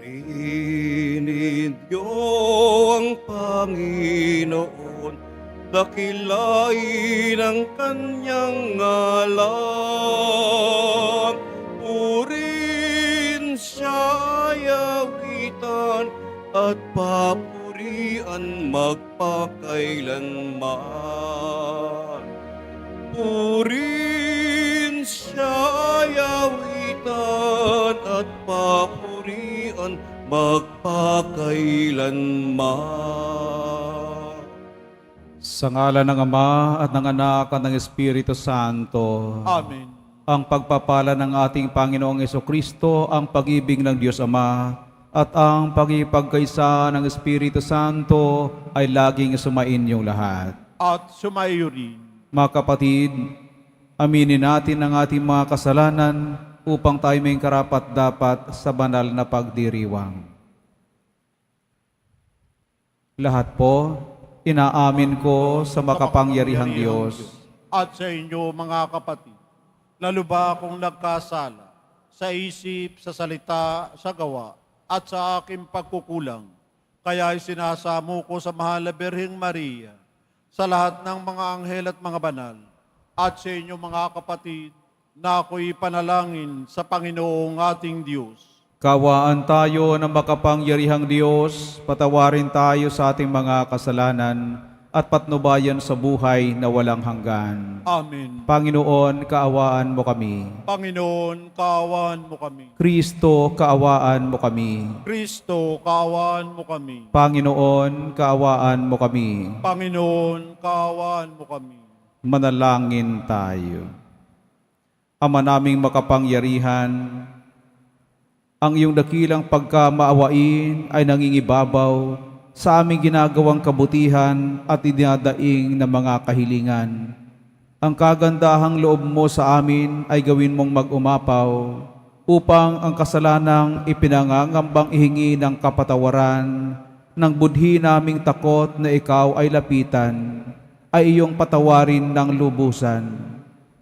Ininyo ang Panginoon, dakilain ang kanyang ngalan. Purihin siya yawitan at papurian magpakailanman. Purihin siya yawitan at papurian magpakailanman. Sa ngala ng Ama at ng Anak at ng Espiritu Santo. Amen. Ang pagpapala ng ating Panginoong Jesucristo, ang pag-ibig ng Diyos Ama, at ang pagkipagkaisa ng Espiritu Santo ay laging sumainyong lahat. At sumayo rin. Mga kapatid, aminin natin ang ating mga kasalanan upang tayo may karapat-dapat sa banal na pagdiriwang. Lahat po, inaamin ko sa makapangyarihang Diyos At sa inyo, mga kapatid, lalo ba akong nagkasala sa isip, sa salita, sa gawa, at sa aking pagkukulang. Kaya sinasamo ko sa mahal na Birheng Maria, sa lahat ng mga anghel at mga banal, at sa inyo, mga kapatid, na ako'y panalangin sa Panginoong ating Diyos. Kawaan tayo ng makapangyarihang Diyos, patawarin tayo sa ating mga kasalanan at patnubayan sa buhay na walang hanggan. Amen. Panginoon, kaawaan mo kami. Panginoon, kaawaan mo kami. Kristo, kaawaan mo kami. Kristo, kaawaan mo kami. Panginoon, kaawaan mo kami. Panginoon, kaawaan mo kami. Manalangin tayo. Ama naming makapangyarihan, ang iyong dakilang pagkamaawain ay nangingibabaw sa aming ginagawang kabutihan at idinadaing na mga kahilingan. Ang kagandahang loob mo sa amin ay gawin mong mag-umapaw upang ang kasalanang ipinangangambang ihingi ng kapatawaran ng budhi naming takot na ikaw ay lapitan ay iyong patawarin ng lubusan.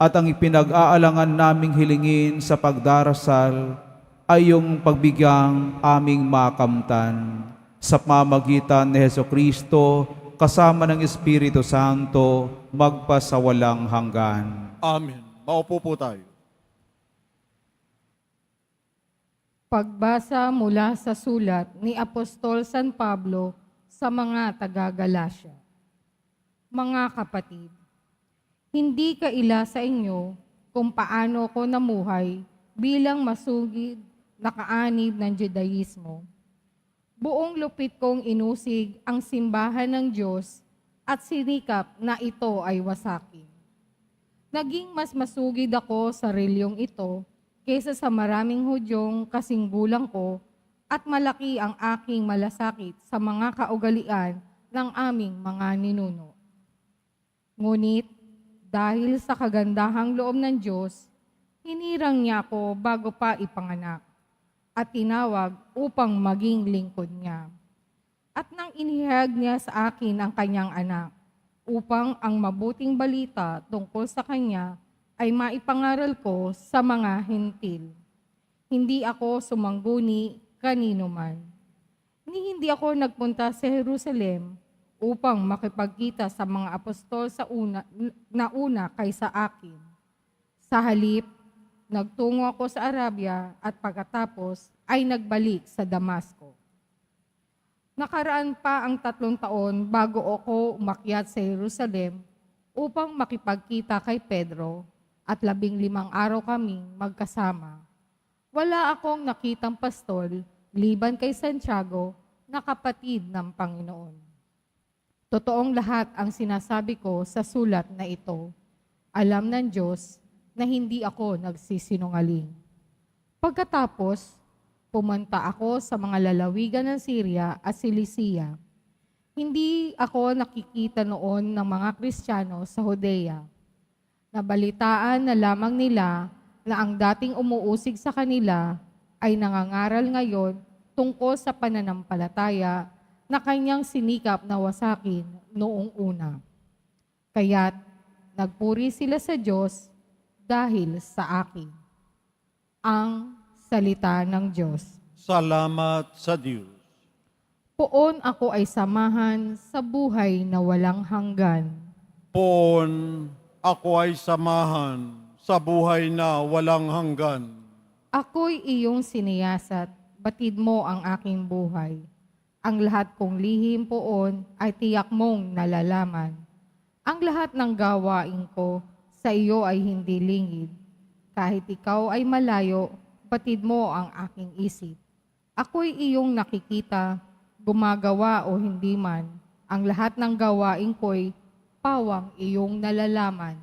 At ang ipinag-aalangan naming hilingin sa pagdarasal ay iyong pagbigyang aming makamtan sa pamamagitan ni Jesucristo kasama ng Espiritu Santo magpasawalang hanggan. Amen. Maupo po tayo. Pagbasa mula sa sulat ni Apostol San Pablo sa mga taga-Galasya. Mga kapatid, hindi kaila sa inyo kung paano ko namuhay bilang masugid na kaanib ng Judaismo. Buong lupit kong inusig ang simbahan ng Diyos at sinikap na ito ay wasakin. Naging mas masugid ako sa reliyong ito kaysa sa maraming Hudyong kasing gulang ko at malaki ang aking malasakit sa mga kaugalian ng aming mga ninuno. Ngunit dahil sa kagandahang loob ng Diyos, hinirang niya ako bago pa ipanganak at tinawag upang maging lingkod niya. At nang inihayag niya sa akin ang kanyang anak, upang ang mabuting balita tungkol sa kanya ay maipangaral ko sa mga hentil. Hindi ako sumangguni kanino man. Hindi ako nagpunta sa Jerusalem upang makipagkita sa mga apostol sa una kaysa akin. Sa halip, nagtungo ako sa Arabia at pagkatapos ay nagbalik sa Damasco. Nakaraan pa ang 3 taon bago ako umakyat sa Jerusalem upang makipagkita kay Pedro at 15 araw kaming magkasama. Wala akong nakitang pastol liban kay Santiago na kapatid ng Panginoon. Totoong lahat ang sinasabi ko sa sulat na ito. Alam ng Diyos na hindi ako nagsisinungaling. Pagkatapos, pumunta ako sa mga lalawigan ng Syria at Cilicia. Hindi ako nakikita noon ng mga Kristiyano sa Judea. Nabalitaan na lamang nila na ang dating umuusig sa kanila ay nangangaral ngayon tungkol sa pananampalataya na kanyang sinikap na wasakin noong una. Kaya't nagpuri sila sa Diyos dahil sa akin. Ang salita ng Diyos. Salamat sa Diyos. Poon ako ay samahan sa buhay na walang hanggan. Poon ako ay samahan sa buhay na walang hanggan. Ako'y iyong siniyasat, batid mo ang aking buhay. Ang lahat kong lihim poon ay tiyak mong nalalaman. Ang lahat ng gawain ko sa iyo ay hindi lingid. Kahit ikaw ay malayo, batid mo ang aking isip. Ako'y iyong nakikita, gumagawa o hindi man. Ang lahat ng gawain ko'y pawang iyong nalalaman.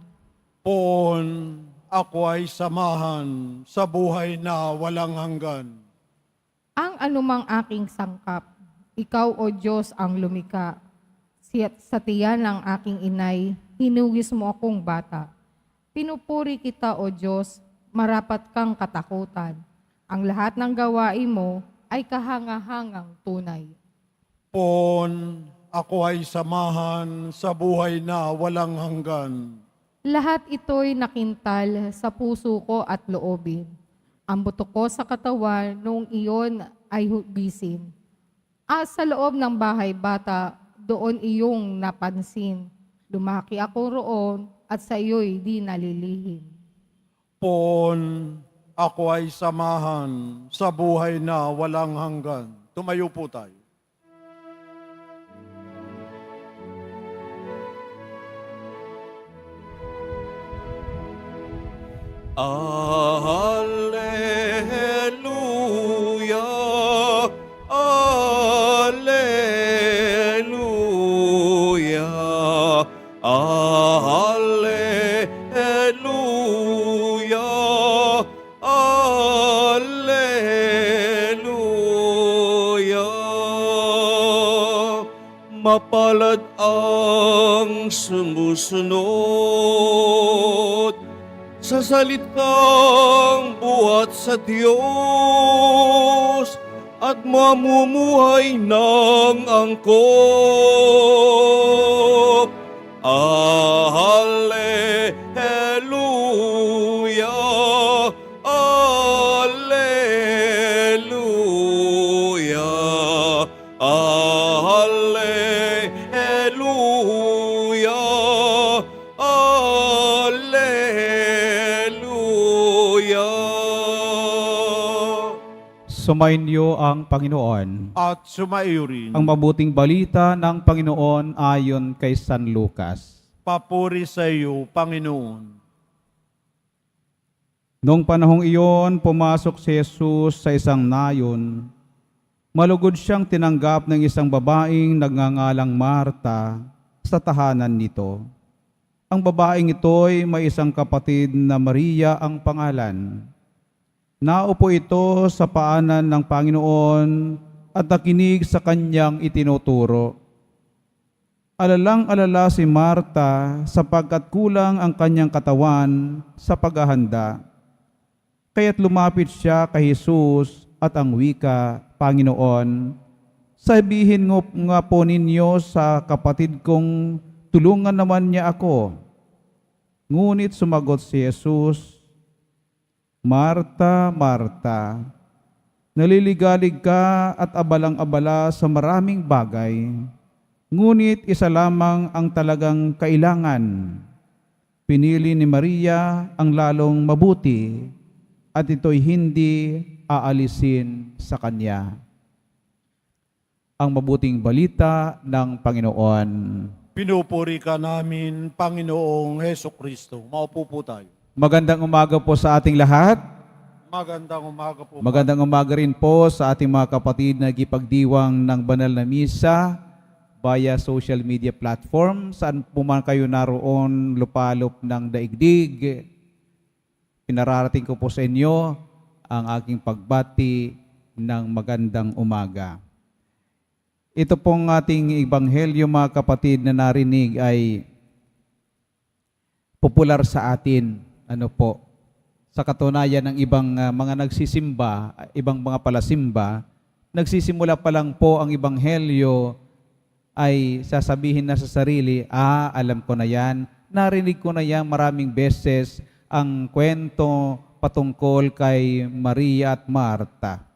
Poon ako ay samahan sa buhay na walang hanggan. Ang anumang aking sangkap, ikaw o Diyos ang lumika. Sa tiyan ng aking inay, hinugis mo akong bata. Pinupuri kita o Diyos, marapat kang katakutan. Ang lahat ng gawain mo ay kahangahangang tunay. Poon ako ay samahan sa buhay na walang hanggan. Lahat ito'y nakintal sa puso ko at loobin. Ang buto ko sa katawan noong iyon ay hugisin. Sa loob ng bahay bata, doon iyong napansin. Lumaki ako roon at sa iyo'y di nalilihim. Poon ako ay samahan sa buhay na walang hanggan. Tumayo po tayo. Alleluia, Alleluia, Alleluia, Alleluia. Mapalad ang sumusunod sa salitang buhat sa Diyos at mamumuhay ng angkop. Alleluia, Alleluia, Alleluia, Sumainyo ang Panginoon. At sumaiyo rin. Ang mabuting balita ng Panginoon ayon kay San Lucas. Papuri sa iyo, Panginoon. Noong panahong iyon, pumasok si Jesus sa isang nayon. Malugod siyang tinanggap ng isang babaeng nagngangalang Marta sa tahanan nito. Ang babaeng ito'y may isang kapatid na Maria ang pangalan. Naupo ito sa paanan ng Panginoon at nakinig sa kanyang itinuturo. Alalang-alala si Marta sapagkat kulang ang kanyang katawan sa paghahanda. Kaya't lumapit siya kay Jesus at ang wika, Panginoon, sabihin nga po ninyo sa kapatid kong tulungan naman niya ako. Ngunit sumagot si Jesus, Marta, Marta, naliligalig ka at abalang-abala sa maraming bagay, ngunit isa lamang ang talagang kailangan. Pinili ni Maria ang lalong mabuti at ito'y hindi aalisin sa kanya. Ang mabuting balita ng Panginoon. Pinupuri ka namin, Panginoong Heso Kristo. Maupo po tayo. Magandang umaga po sa ating lahat. Magandang umaga po. Magandang umaga rin po sa ating mga kapatid na nagipagdiwang ng banal na misa via social media platform. Saan po man kayo naroon lupalop ng daigdig. Pinararating ko po sa inyo ang aking pagbati ng magandang umaga. Ito pong ating ebanghelyo mga kapatid na narinig ay popular sa atin. Sa katunayan ng ibang mga nagsisimba, ibang mga palasimba, nagsisimula pa lang po ang ebanghelyo ay sasabihin na sa sarili, alam ko na yan, narinig ko na yan maraming beses ang kwento patungkol kay Maria at Marta.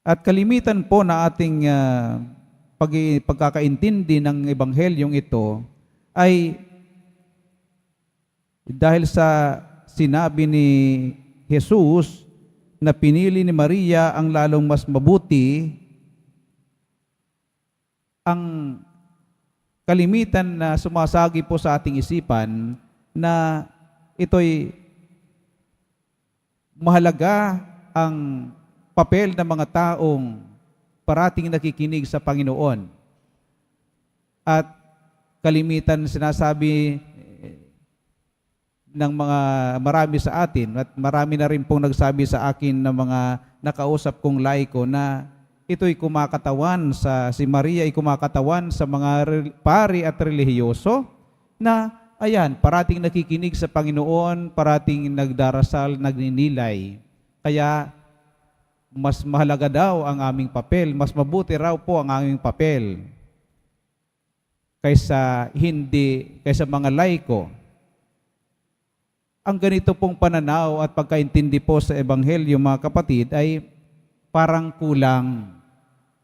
At kalimitan po na ating pagkakaintindi ng Ebanghelyong ito ay dahil sa sinabi ni Jesus na pinili ni Maria ang lalong mas mabuti, ang kalimitan na sumasagi po sa ating isipan na ito'y mahalaga ang papel ng mga taong parating nakikinig sa Panginoon. At kalimitan sinasabi ng mga marami sa atin, at marami na rin pong nagsabi sa akin ng mga nakausap kong laiko na ito'y kumakatawan si Maria ay kumakatawan sa mga pari at relihiyoso na ayan, parating nakikinig sa Panginoon, parating nagdarasal, nagninilay. Kaya mas mahalaga daw ang aming papel, mas mabuti raw po ang aming papel kaysa mga laiko. Ang ganito pong pananaw at pagkaintindi po sa Ebanghelyo, mga kapatid, ay parang kulang.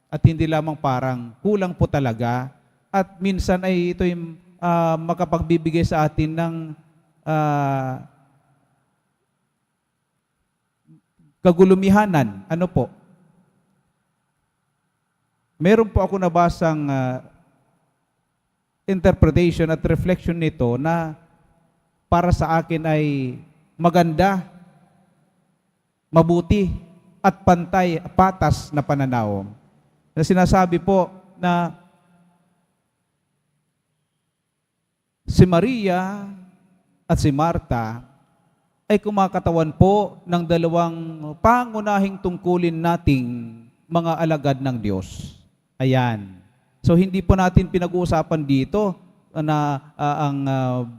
At hindi lamang parang, kulang po talaga. At minsan ay ito'y makapagbibigay sa atin ng kagulumihanan. Ano po? Meron po ako nabasang interpretation at reflection nito na para sa akin ay maganda, mabuti, at patas na pananaw. Na sinasabi po na si Maria at si Marta ay kumakatawan po ng dalawang pangunahing tungkulin nating mga alagad ng Diyos. Ayan. So hindi po natin pinag-uusapan dito na ang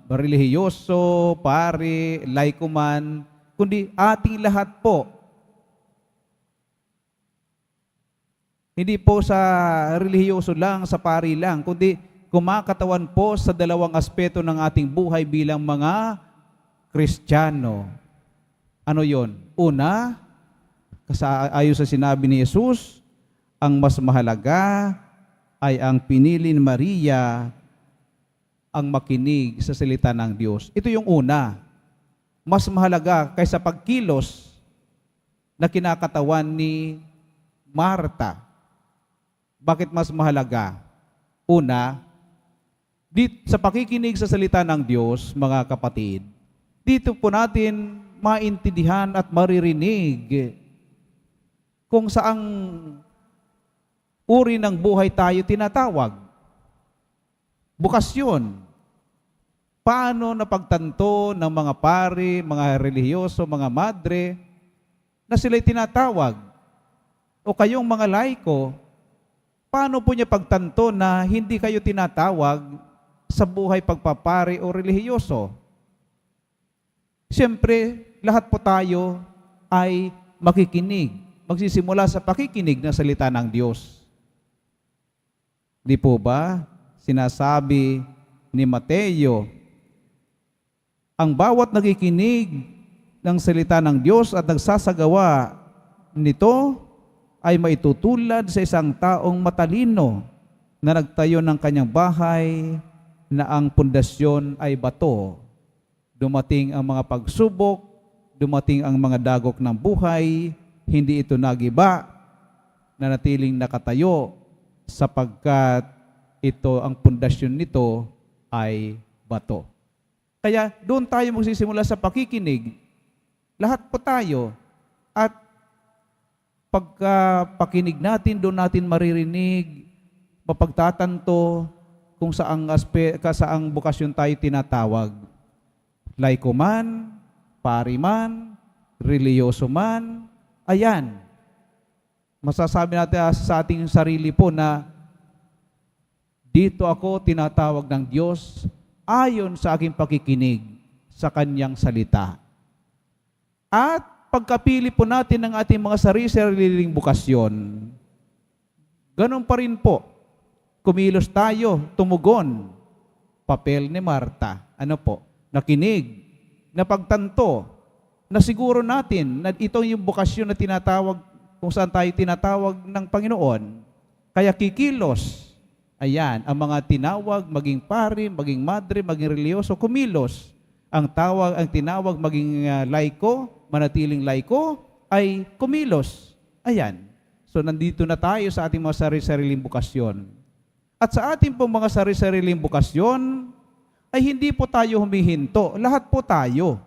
relihiyoso, pari, laiko man, kundi ating lahat po. Hindi po sa relihiyoso lang, sa pari lang, kundi kumakatawan po sa dalawang aspeto ng ating buhay bilang mga Kristiyano. Ano yon? Una, ayon sa sinabi ni Jesus, ang mas mahalaga ay ang pinili ni Maria ang makinig sa salita ng Diyos. Ito yung una. Mas mahalaga kaysa pagkilos na kinakatawan ni Marta. Bakit mas mahalaga? Una, sa pakikinig sa salita ng Diyos, mga kapatid, dito po natin maintindihan at maririnig kung saang uri ng buhay tayo tinatawag. Bukasyon. Paano napagtanto ng mga pari, mga relihiyoso, mga madre, na sila'y tinatawag? O kayong mga laiko, paano po niya pagtanto na hindi kayo tinatawag sa buhay pagpapari o relihiyoso? Siyempre, lahat po tayo ay makikinig. Magsisimula sa pakikinig ng salita ng Diyos. Di po ba? Sinasabi ni Mateo, ang bawat nakikinig ng salita ng Diyos at nagsasagawa nito ay maitutulad sa isang taong matalino na nagtayo ng kanyang bahay na ang pundasyon ay bato. Dumating ang mga pagsubok, dumating ang mga dagok ng buhay, hindi ito nagiba, nanatiling nakatayo sapagkat ito, ang pundasyon nito ay bato. Kaya doon tayo magsisimula sa pakikinig. Lahat po tayo. At pagka pakinig natin, doon natin maririnig, mapagtatanto kung saang bukasyon tayo tinatawag. Laiko man, pari man, reliyoso man, ayan. Masasabi natin sa ating sarili po na dito ako tinatawag ng Diyos ayon sa aking pakikinig sa Kanyang salita. At pagkapili po natin ng ating mga sarili-sariling bukasyon, ganun pa rin po. Kumilos tayo, tumugon. Papel ni Marta. Ano po? Nakinig, napagtanto, na siguro natin na ito yung bukasyon na tinatawag kung saan tayo tinatawag ng Panginoon. Kaya kikilos. Ayan, ang mga tinawag, maging pari, maging madre, maging reliyoso, kumilos. Ang tinawag maging laiko, manatiling laiko, ay kumilos. Ayan. So nandito na tayo sa ating mga sarili-sariling bukasyon. At sa ating pong mga sarili-sariling bukasyon, ay hindi po tayo humihinto. Lahat po tayo.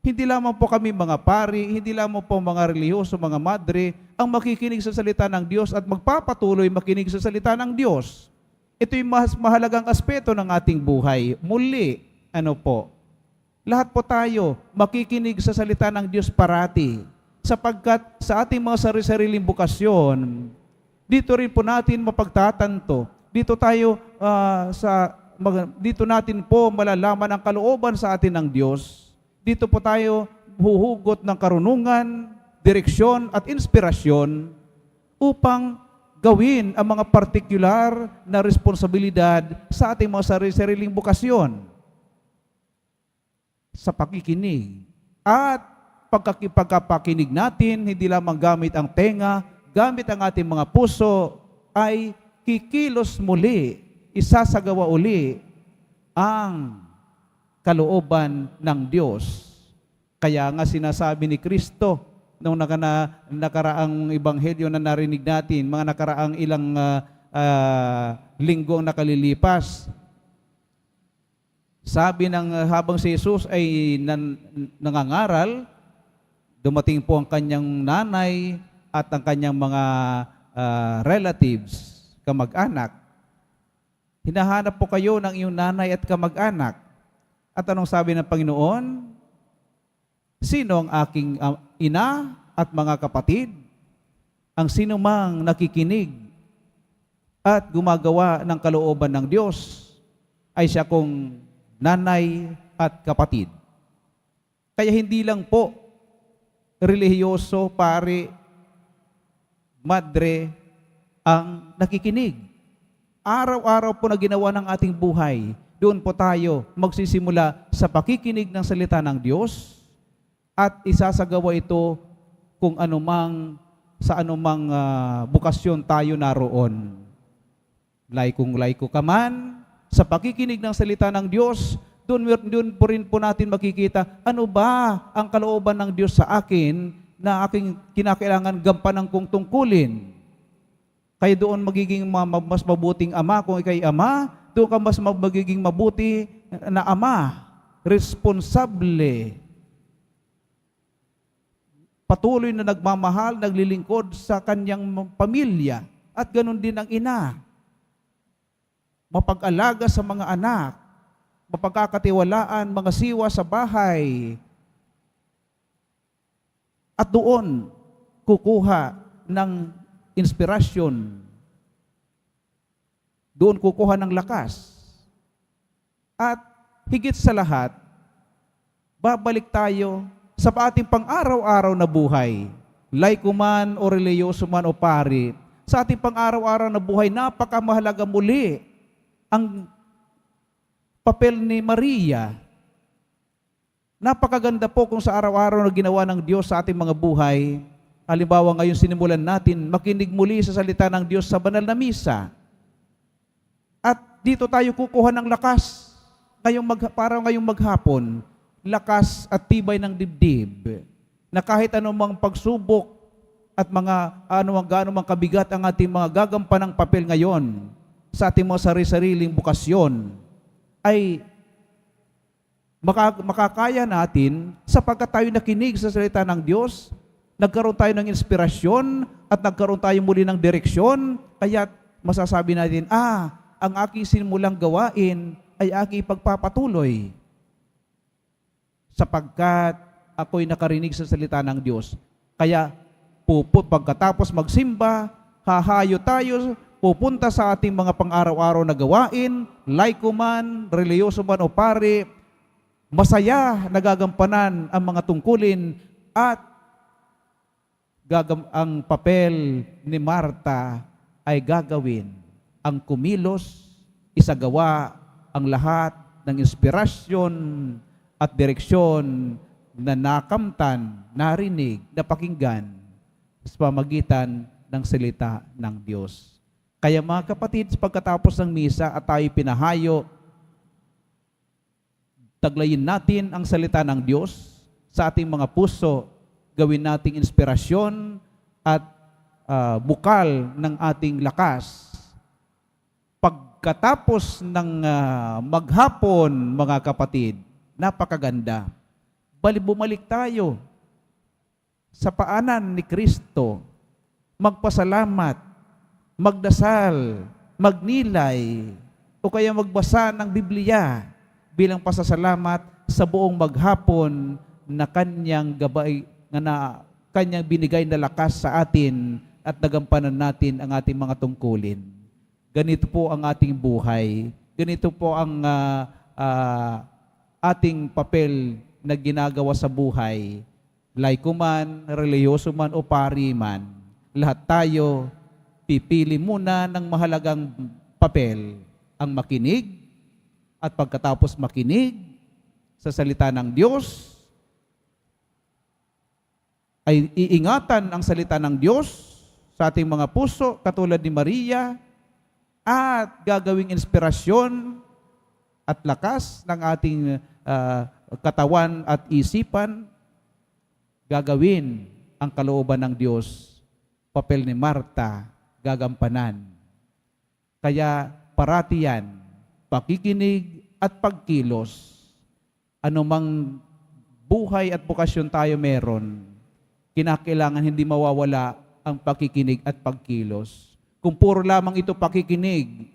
Hindi lamang po kami mga pari, hindi lamang po mga reliyoso, mga madre, ang makikinig sa salita ng Diyos at magpapatuloy makinig sa salita ng Diyos. Ito yung mas mahalagang aspeto ng ating buhay. Muli, lahat po tayo makikinig sa salita ng Diyos parati. Sapagkat sa ating mga sarili-sariling bukasyon, dito rin po natin mapagtatanto. Dito natin po malalaman ang kalooban sa atin ng Diyos. Dito po tayo huhugot ng karunungan, direksyon at inspirasyon upang gawin ang mga partikular na responsibilidad sa ating mga sarili-sariling bukasyon. Sa pakikinig. At pagkapakinig natin, hindi lamang gamit ang tenga, gamit ang ating mga puso, ay kikilos muli, isasagawa uli ang kalooban ng Diyos. Kaya nga sinasabi ni Kristo, nung nakaraang ebanghelyo na narinig natin, mga nakaraang ilang linggong nakalilipas, sabi habang si Jesus ay nangangaral, dumating po ang kanyang nanay at ang kanyang mga relatives, kamag-anak. Hinahanap po kayo ng iyong nanay at kamag-anak. At anong sabi ng Panginoon? Sino ang aking ina at mga kapatid? Ang sino mang nakikinig at gumagawa ng kalooban ng Diyos ay siya kong nanay at kapatid. Kaya hindi lang po relihiyoso, pare, madre ang nakikinig. Araw-araw po na ginawa ng ating buhay, doon po tayo magsisimula sa pakikinig ng salita ng Diyos at isasagawa ito kung sa anumang bukasyon tayo naroon. Laikong-laiko ka man, sa pakikinig ng salita ng Diyos, doon po rin po natin makikita, ano ba ang kalooban ng Diyos sa akin na aking kinakailangan gampanan kong tungkulin. Kaya doon magiging mas mabuting ama kung ikay ama, doon ka mas magiging mabuti na ama, responsable, patuloy na nagmamahal, naglilingkod sa kanyang pamilya, at ganun din ang ina. Mapag-alaga sa mga anak, mapagkakatiwalaan, mga siwa sa bahay, at doon kukuha ng inspirasyon, doon kukuha ng lakas. At higit sa lahat, babalik tayo sa ating pang-araw-araw na buhay, laiko man o reliyoso man o pari, sa ating pang-araw-araw na buhay, napakamahalaga muli ang papel ni Maria. Napakaganda po kung sa araw-araw na ginawa ng Diyos sa ating mga buhay. Halimbawa ngayon sinimulan natin, makinig muli sa salita ng Diyos sa banal na misa. At dito tayo kukuha ng lakas, para ngayong maghapon, lakas at tibay ng dibdib, na kahit anumang pagsubok at gaano mang kabigat ang ating mga gagampanang papel ngayon sa ating mga sarili-sariling bukasyon, ay makakaya natin sapagkat tayo nakinig sa salita ng Diyos, nagkaroon tayo ng inspirasyon at nagkaroon tayo muli ng direksyon, kaya masasabi natin, ang aking sinimulang gawain ay aking ipagpapatuloy sapagkat ako'y nakarinig sa salita ng Diyos. Kaya pagkatapos magsimba, hahayo tayo, pupunta sa ating mga pang-araw-araw na gawain, laiko man, reliyoso man o pare, masaya nagagampanan ang mga tungkulin at ang papel ni Marta ay gagawin, ang kumilos, isagawa ang lahat ng inspirasyon at direksyon na nakamtan, narinig, napakinggan sa pamagitan ng salita ng Diyos. Kaya mga kapatid, pagkatapos ng misa at tayo pinahayo, taglayin natin ang salita ng Diyos sa ating mga puso, gawin nating inspirasyon at bukal ng ating lakas. Pagkatapos ng maghapon, mga kapatid, napakaganda. Bumalik tayo sa paanan ni Kristo, magpasalamat, magdasal, magnilay, o kaya magbasa ng Biblia bilang pasasalamat sa buong maghapon na kanyang gabay, na kanyang binigay na lakas sa atin at nagampanan natin ang ating mga tungkulin. Ganito po ang ating buhay. Ganito po ang ating papel na ginagawa sa buhay. Laiko man, reliyoso man o pari man, lahat tayo pipili muna ng mahalagang papel, ang makinig, at pagkatapos makinig sa salita ng Diyos, ay iingatan ang salita ng Diyos sa ating mga puso, katulad ni Maria, at gagawing inspirasyon at lakas ng ating katawan at isipan, gagawin ang kalooban ng Diyos. Papel ni Marta, gagampanan. Kaya parati yan, pakikinig at pagkilos. Anumang buhay at bukasyon tayo meron, kinakailangan hindi mawawala ang pakikinig at pagkilos. Kung puro lamang ito pakikinig,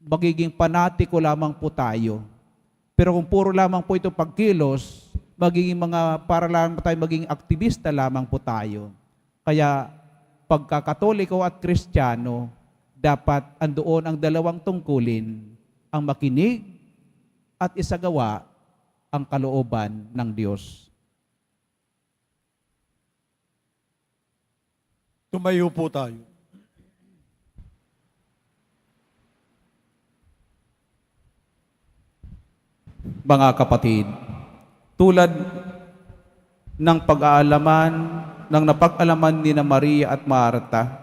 magiging panatiko lamang po tayo. Pero kung puro lamang po ito pagkilos, magiging para lang tayo maging aktivista lamang po tayo. Kaya pagkakatoliko at Kristiyano, dapat andoon ang dalawang tungkulin, ang makinig at isagawa ang kalooban ng Diyos. Tumayo po tayo. Mga kapatid, tulad ng pag-aalaman, ng napag-alaman ni na Maria at Marta,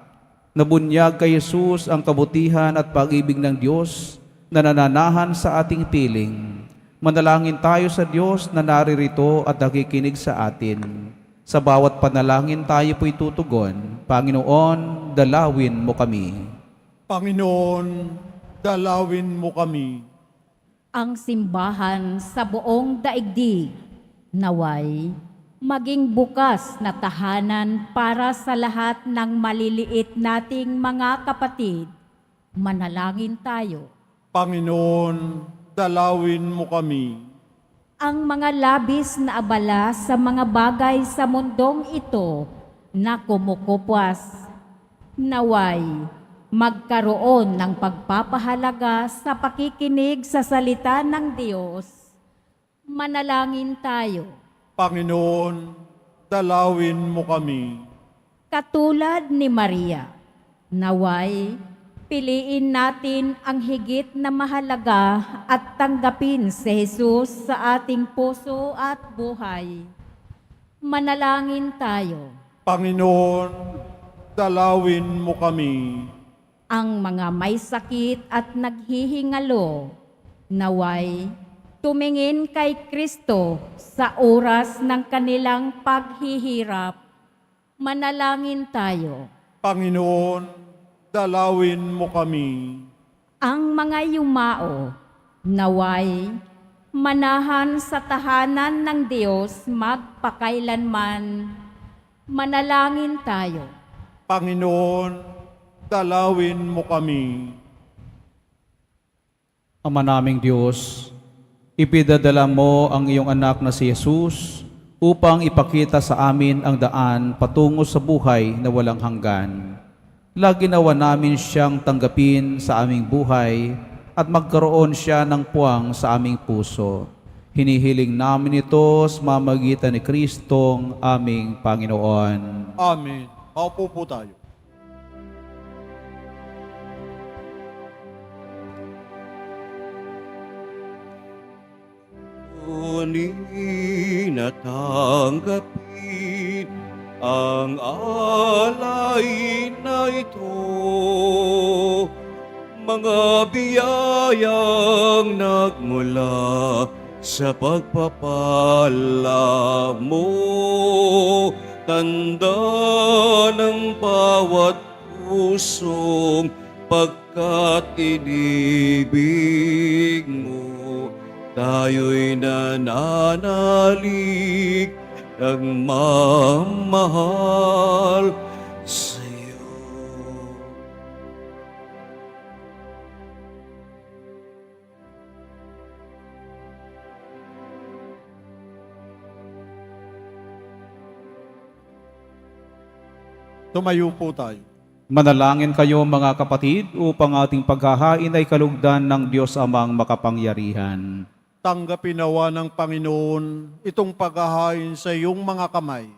nabunyag kay Jesus ang kabutihan at pag-ibig ng Diyos na nananahan sa ating piling. Manalangin tayo sa Diyos na naririto at nakikinig sa atin. Sa bawat panalangin tayo po'y tutugon. Panginoon, dalawin mo kami. Panginoon, dalawin mo kami. Ang simbahan sa buong daigdig, naway, maging bukas na tahanan para sa lahat ng maliliit nating mga kapatid. Manalangin tayo. Panginoon, dalawin mo kami. Ang mga labis na abala sa mga bagay sa mundong ito na kumukupas, naway, magkaroon ng pagpapahalaga sa pakikinig sa salita ng Diyos. Manalangin tayo. Panginoon, dalawin mo kami. Katulad ni Maria, naway, piliin natin ang higit na mahalaga at tanggapin si Jesus sa ating puso at buhay. Manalangin tayo. Panginoon, dalawin mo kami. Ang mga may sakit at naghihingalo, naway, tumingin kay Kristo sa oras ng kanilang paghihirap. Manalangin tayo. Panginoon, dalawin mo kami. Ang mga yumao, naway, manahan sa tahanan ng Diyos magpakailanman. Manalangin tayo. Panginoon, dalawin mo kami. Ama naming Diyos, ipidadala mo ang iyong anak na si Jesus upang ipakita sa amin ang daan patungo sa buhay na walang hanggan. Lagi nawa namin siyang tanggapin sa aming buhay at magkaroon siya ng puwang sa aming puso. Hinihiling namin ito sa mamagitan ni Kristong aming Panginoon. Amen. Maupo po tayo. Kunin at tanggapin ang alay na ito, mga biyayang nagmula sa pagpapala mo, tanda ng bawat pusong pagkat inibig mo, tayo'y nananalig ng mamahal sa'yo. Tumayo po tayo. Manalangin kayo mga kapatid upang ating paghahain ay kalugdan ng Diyos Amang makapangyarihan. Tanggapin nawa ng Panginoon itong paghahain sa iyong mga kamay,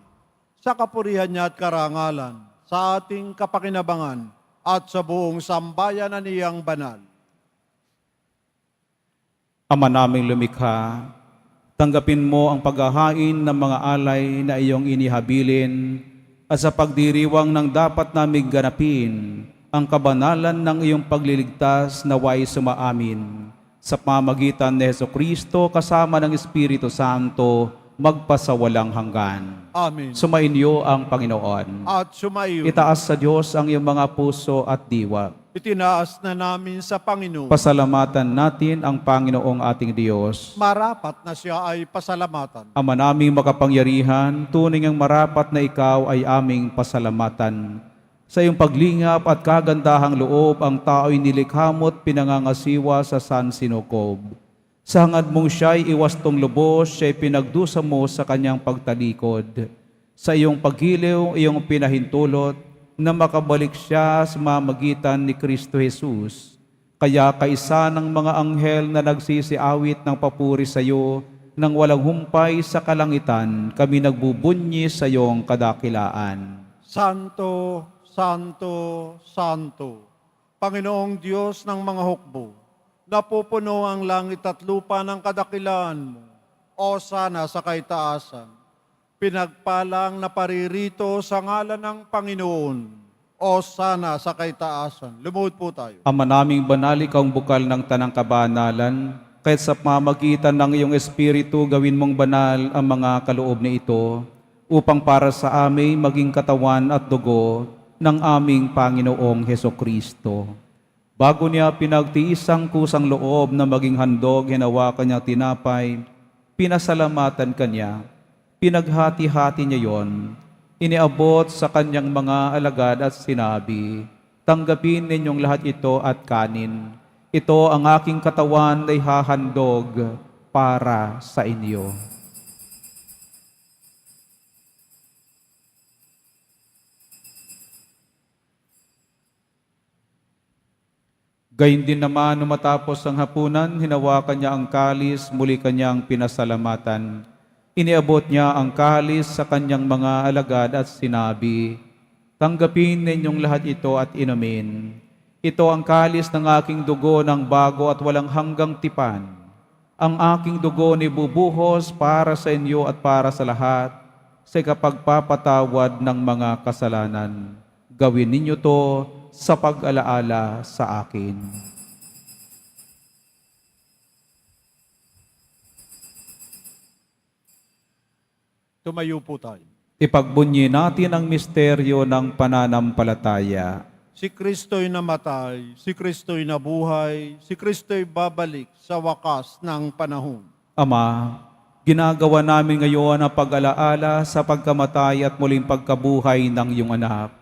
sa kapurihan niya at karangalan, sa ating kapakinabangan at sa buong sambayan na niyang banal. Ama naming lumikha, tanggapin mo ang paghahain ng mga alay na iyong inihabilin at sa pagdiriwang ng dapat naming ganapin ang kabanalan ng iyong pagliligtas naway sumaamin sa pamamagitan ni Jesucristo kasama ng Espiritu Santo magpasawalang hanggan. Amen. Sumainyo ang Panginoon. At sumayo, Itaas sa Diyos ang iyong mga puso at diwa. itinaas na namin sa Panginoon. Pasalamatan natin ang Panginoong ating Diyos. Marapat na siya ay pasalamatan. Ama naming makapangyarihan, tunay ngang marapat na ikaw ay aming pasalamatan. Sa iyong paglingap at kagandahang loob, ang tao'y nilikha mo't pinangangasiwa sa San Sinocob. Sa hangad mong siya'y iwastong lubos, siya'y pinagdusa mo sa kanyang pagtalikod. Sa iyong paghiliw, iyong pinahintulot, na makabalik siya sa mamagitan ni Kristo Jesus. Kaya kaisa ng mga anghel na nagsisiawit ng papuri sa iyo, nang walang humpay sa kalangitan, kami nagbubunyi sa iyong kadakilaan. Santo, Santo, Santo, Panginoong Diyos ng mga hukbo, napupuno ang langit at lupa ng kadakilaan mo, o sana sa kaitaasan. Pinagpalang na paririto sa ngalan ng Panginoon, o sana sa kaitaasan. Lumuhod po tayo. Ama naming banal, ikaw ang bukal ng tanang kabanalan, kahit sa pamagitan ng iyong Espiritu, gawin mong banal ang mga kaloob na ito, upang para sa amin maging katawan at dugo ng aming Panginoong Hesukristo. Bago niya pinagtiis ang kusang loob na maging handog, hinawakan niya tinapay, pinasalamatan kanya, pinaghati-hati niya yon, iniabot sa kanyang mga alagad at sinabi, tanggapin ninyong lahat ito at kanin. Ito ang aking katawan ay hahandog para sa inyo. Gayun din naman, nung matapos ang hapunan, hinawakan niya ang kalis, muli kanyang pinasalamatan. Iniabot niya ang kalis sa kanyang mga alagad at sinabi, tanggapin ninyong lahat ito at inumin. Ito ang kalis ng aking dugo ng bago at walang hanggang tipan. Ang aking dugo ni bubuhos para sa inyo at para sa lahat sa kapagpapatawad ng mga kasalanan. Gawin ninyo to sa pag-alaala sa akin. Tumayo po tayo. Ipagbunyi natin ang misteryo ng pananampalataya. Si Kristo'y namatay, si Kristo'y nabuhay, si Kristo'y babalik sa wakas ng panahon. Ama, ginagawa namin ngayon ang pag-alaala sa pagkamatay at muling pagkabuhay ng iyong anak.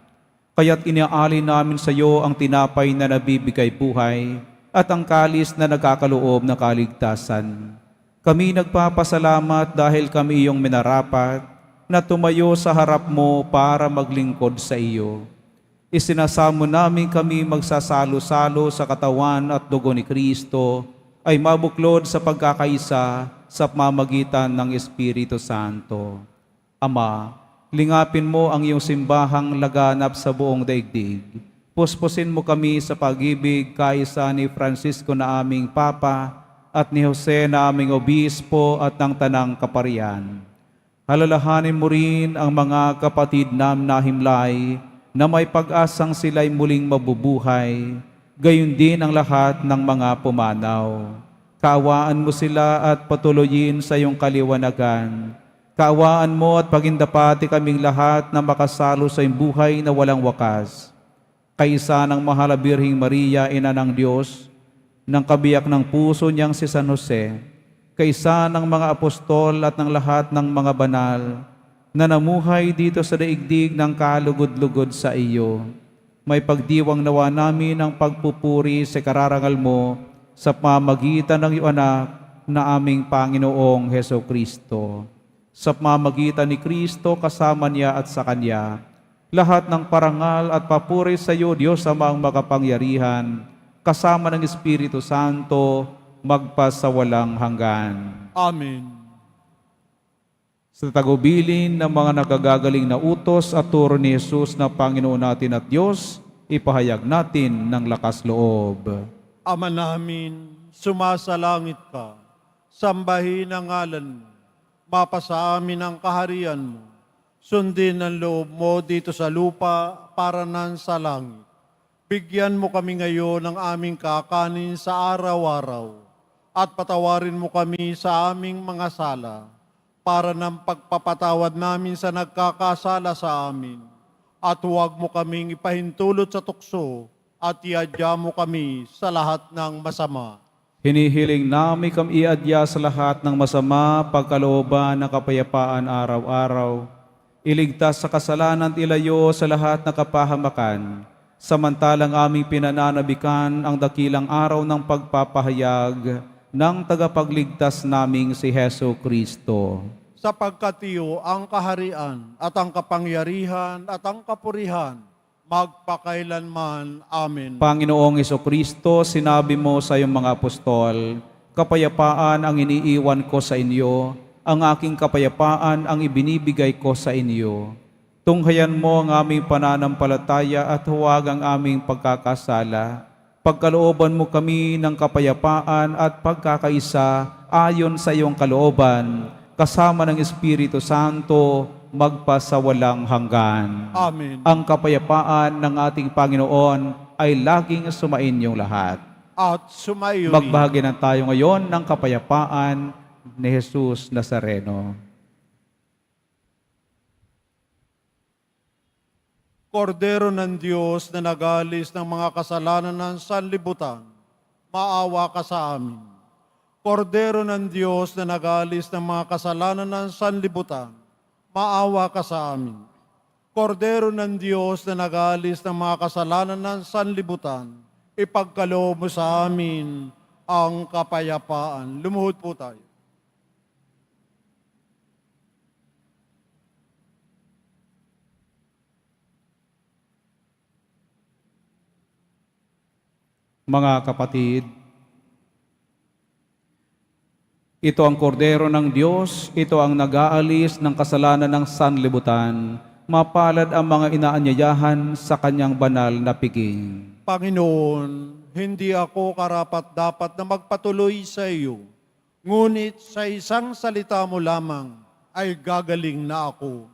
Kaya't iniaalin namin sa iyo ang tinapay na nabibigay buhay at ang kalis na nagkakaloob ng kaligtasan. Kami nagpapasalamat dahil kami iyong minarapat na tumayo sa harap mo para maglingkod sa iyo. Isinasamo namin kami magsasalo-salo sa katawan at dugo ni Kristo ay mabuklod sa pagkakaisa sa pamamagitan ng Espiritu Santo. Ama, lingapin mo ang iyong simbahang laganap sa buong daigdig. Puspusin mo kami sa pag-ibig kaisa ni Francisco na aming Papa at ni Jose na aming Obispo at ng Tanang Kaparian. Alalahanin mo rin ang mga kapatid na nahimlay na may pag-asang sila'y muling mabubuhay, gayon din ang lahat ng mga pumanaw. Kaawaan mo sila at patuloyin sa iyong kaliwanagan. Kaawaan mo at pagindapati kaming lahat na makasalo sa iyong buhay na walang wakas. Kaisa ng mahal na Birheng Maria, Ina ng Diyos, ng kabiyak ng puso niyang si San Jose, kaisa ng mga apostol at ng lahat ng mga banal na namuhay dito sa daigdig ng kalugod-lugod sa iyo. May pagdiwang nawa namin ang pagpupuri sa kararangal mo sa pamamagitan ng iyong anak na aming Panginoong Hesukristo. Sa pamamagitan ni Kristo kasama niya at sa Kanya, lahat ng parangal at papuri sa iyo, Diyos Amang makapangyarihan, kasama ng Espiritu Santo, magpasawalang hanggan. Amen. Sa tagubilin ng mga nagagagaling na utos at turo ni Jesus na Panginoon natin at Diyos, ipahayag natin ng lakas loob. Ama namin, sumasalangit ka, sambahin ang ngalan mo, mapasa amin ang kaharian mo, sundin ang loob mo dito sa lupa para nan sa langit. Bigyan mo kami ngayon ng aming kakanin sa araw-araw at patawarin mo kami sa aming mga sala para ng pagpapatawad namin sa nagkakasala sa amin. At huwag mo kaming ipahintulot sa tukso at iadya mo kami sa lahat ng masama. Hinihiling namin kami iadya sa lahat ng masama, pagkalooban ng kapayapaan araw-araw. Iligtas sa kasalanan at ilayo sa lahat ng kapahamakan, samantalang aming pinananabikan ang dakilang araw ng pagpapahayag ng tagapagligtas naming si Heso Kristo. Sapagkat iyo ang kaharian at ang kapangyarihan at ang kapurihan, magpakailanman. Amen. Panginoong Hesukristo, sinabi mo sa iyong mga apostol, kapayapaan ang iniiwan ko sa inyo, ang aking kapayapaan ang ibinibigay ko sa inyo. Tunghayan mo ang aming pananampalataya at huwag ang aming pagkakasala. Pagkalooban mo kami ng kapayapaan at pagkakaisa ayon sa iyong kalooban, kasama ng Espiritu Santo, magpasawalang hanggan. Amen. Ang kapayapaan ng ating Panginoon ay laging sumainyong lahat. At sumayo rin. Magbahagi na tayo ngayon ng kapayapaan ni Jesus Nazareno. Kordero ng Diyos na nagalis ng mga kasalanan ng sanlibutan, maawa ka sa amin. Kordero ng Diyos na nagalis ng mga kasalanan ng sanlibutan, maawa ka sa amin. Kordero ng Diyos na nagalis ng mga kasalanan ng sanlibutan, ipagkaloob mo sa amin ang kapayapaan. Lumuhod po tayo. Mga kapatid, ito ang kordero ng Diyos, ito ang nag-aalis ng kasalanan ng sanlibutan. Mapalad ang mga inaanyayahan sa kanyang banal na piging. Panginoon, hindi ako karapat-dapat na magpatuloy sa iyo, ngunit sa isang salita mo lamang ay gagaling na ako.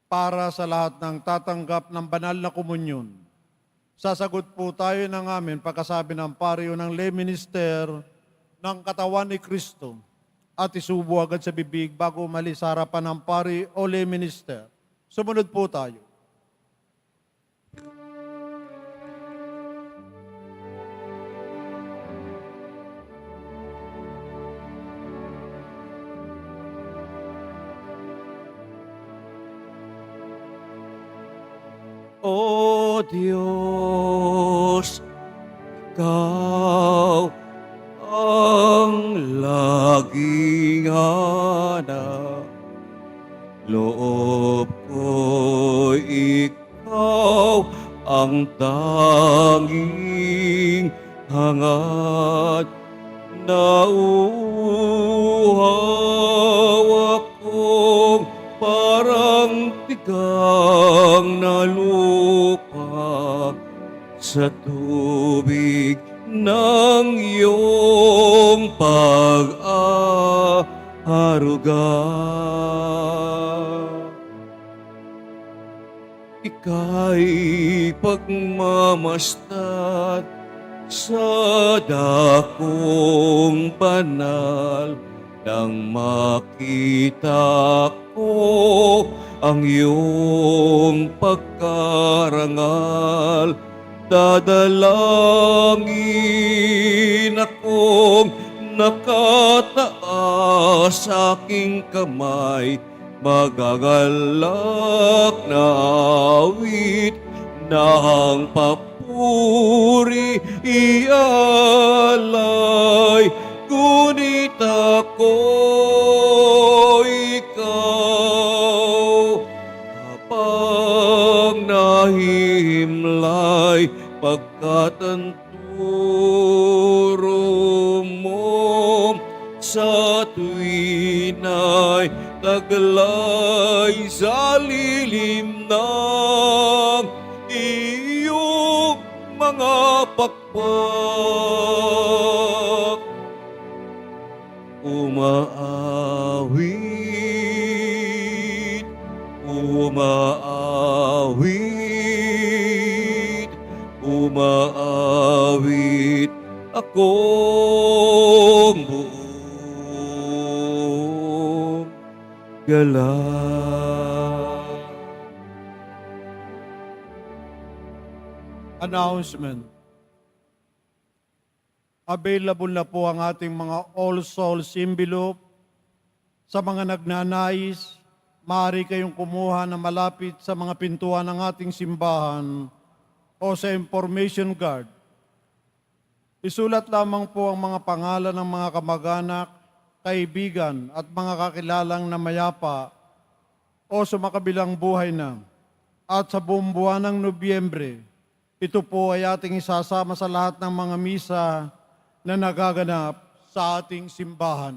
Para sa lahat ng tatanggap ng banal na komunyon, sasagot po tayo ng amin pagkasabi ng pari o ng lay minister ng katawan ni Kristo at isubo agad sa bibig bago umalis sa harapan ng pari o lay minister. Sumunod po tayo. O Diyos, Ikaw ang laging hanap. Loob ko'y Ikaw ang tanging hangat. Nauuhaw akong parang tigang na lupa sa tubig ng iyong pag-aaruga. Ika'y pagmamasdan sa dakong banal nang makita ko ang iyong pagkarangal. Dadalangin akong nakataas sa aking kamay, magagalak na awit ng papuri ialay. Ngunit ako ikaw habang nahimlay, pagkat ang turo mo sa tuwina'y taglay sa lilim ng iyong mga pakpak. Umaawit, umaawit, umaawit akong buong galang. Announcement. Available na po ang ating mga All Souls envelope. Sa mga nagnanais, maaari kayong kumuha na malapit sa mga pintuan ng ating simbahan o sa information card. Isulat lamang po ang mga pangalan ng mga kamag-anak, kaibigan at mga kakilalang na mayapa o sumakabilang buhay na. At sa buong buwan ng Nobyembre, ito po ay ating isasama sa lahat ng mga misa na nagaganap sa ating simbahan.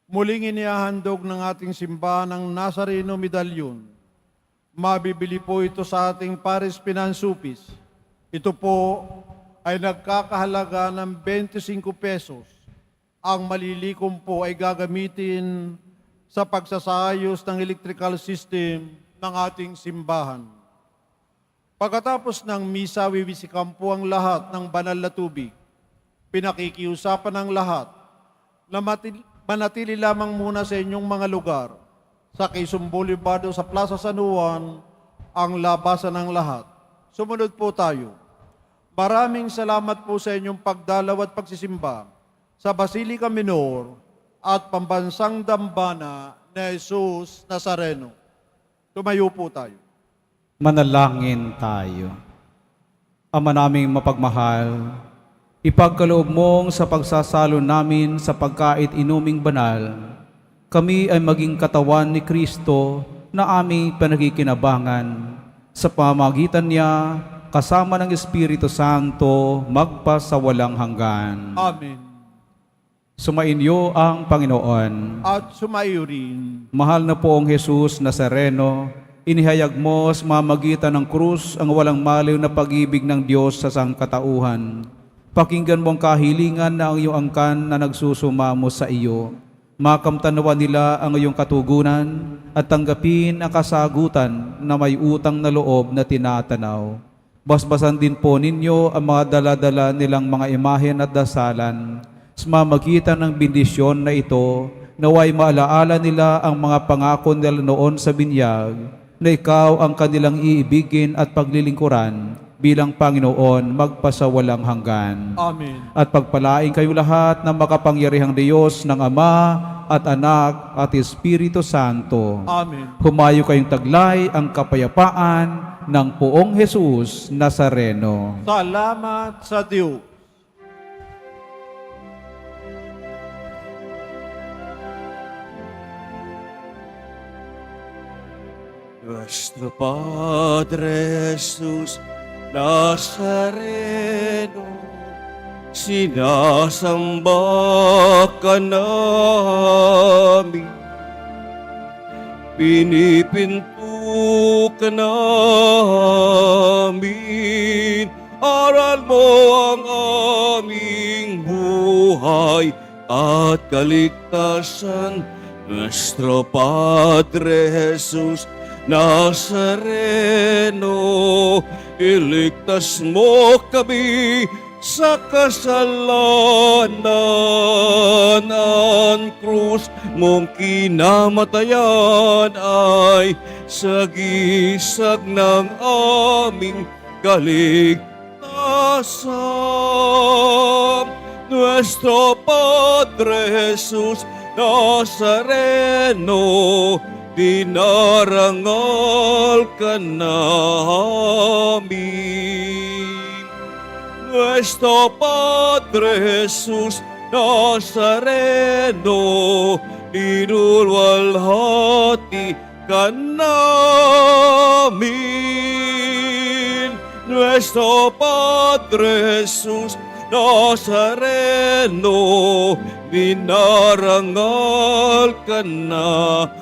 Muling inihahandog ng ating simbahan ang Nazareno Medallion. Mabibili po ito sa ating Paris Finansupis. Ito po ay nagkakahalaga ng 25 pesos. Ang malilikom po ay gagamitin sa pagsasayos ng electrical system ng ating simbahan. Pagkatapos ng misa, wiwisikan po ang lahat ng banal na tubig. Pinakikiusapan ng lahat na manatili lamang muna sa inyong mga lugar. Sa Quezon Boulevard o sa Plaza San Juan, ang labasan ng lahat. Sumunod po tayo. Maraming salamat po sa inyong pagdalaw at pagsisimba sa Basilica Minor at Pambansang Dambana ni Jesus Nazareno. Tumayo po tayo. Manalangin tayo. Ama naming mapagmahal, ipagkaloob mong sa pagsasalo namin sa pagkait inuming banal, kami ay maging katawan ni Kristo na aming panagkikinabangan. Sa pamamagitan niya, kasama ng Espiritu Santo, magpasawalang hanggan. Amen. Sumainyo ang Panginoon. At sumayo rin. Mahal na poong Jesus Nazareno, inihayag mo sa mamagitan ng krus ang walang maliw na pag-ibig ng Diyos sa sangkatauhan. Pakinggan mo ang kahilingan na ang iyong angkan na nagsusumamo sa iyo. Makamtanawan nila ang iyong katugunan at tanggapin ang kasagutan na may utang na loob na tinatanaw. Basbasan din po ninyo ang mga dala-dala nilang mga imahen at dasalan. Sa mamagitan ng bendisyon na ito, naway maalaala nila ang mga pangako nila noon sa binyag, na ikaw ang kanilang iibigin at paglilingkuran bilang Panginoon magpasawalang hanggan. Amen. At pagpalain kayong lahat ng makapangyarihang Diyos ng Ama at Anak at Espiritu Santo. Amen. Humayo kayong taglay ang kapayapaan ng poong Jesus Nazareno. Salamat sa Diyos. Nuestro Padre Jesus Nazareno, sinasamba ka namin, pinipinto ka namin aral mo ang aming buhay at kaligtasan. Nuestro Padre Jesus Nazareno, iligtas mo kami sa kasalanan. Ang krus mong kinamatayan ay sagisag ng aming kaligtasan. Nuestro Padre Jesus Nazareno, dinarangal ka namin. Nuestro Padre Jesus Nazareno, inulwalhati ka namin. Nuestro Padre Jesus Nazareno, dinarangal ka namin.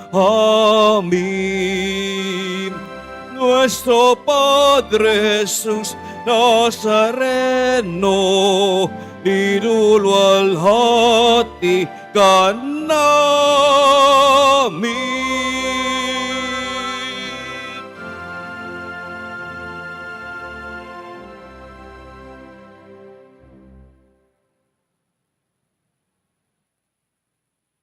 Nuestro Padre Jesus Nazareno, inulwalhati ka namin.